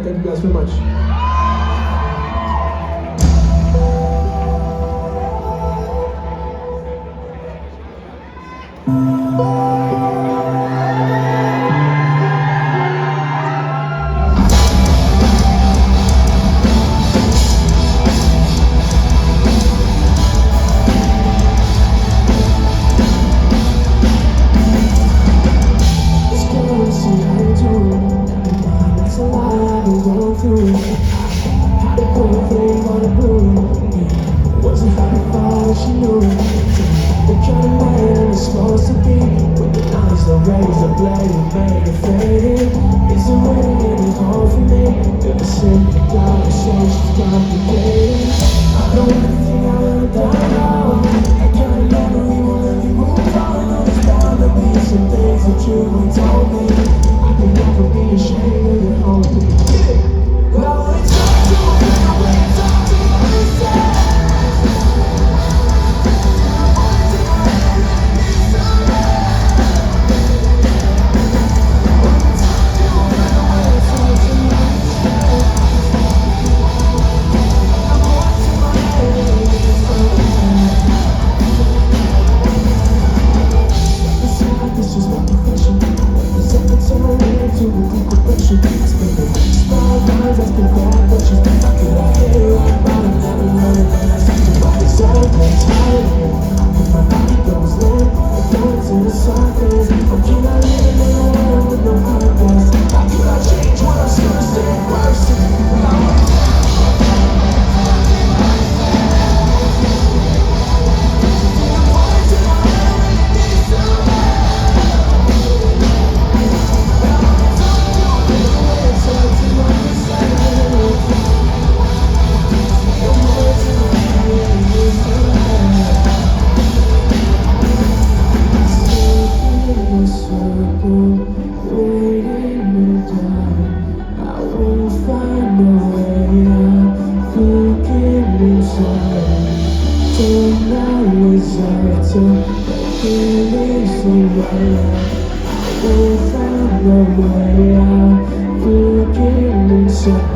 Thank you guys very much. Wasn't how you thought she knew. The kind of man I'm supposed to be. With the eyes that raise the blade, made it faded. Is the waiting in his home for me? Ever since the conversation's complicated. I don't really think I'll ever die now. I kinda never even let you move on. I know there's bound to be some things that you ain't told me. I can never be ashamed of your hoping. But I wanna talk to you, I wanna talk to you, listen. I will find a way out, looking inside.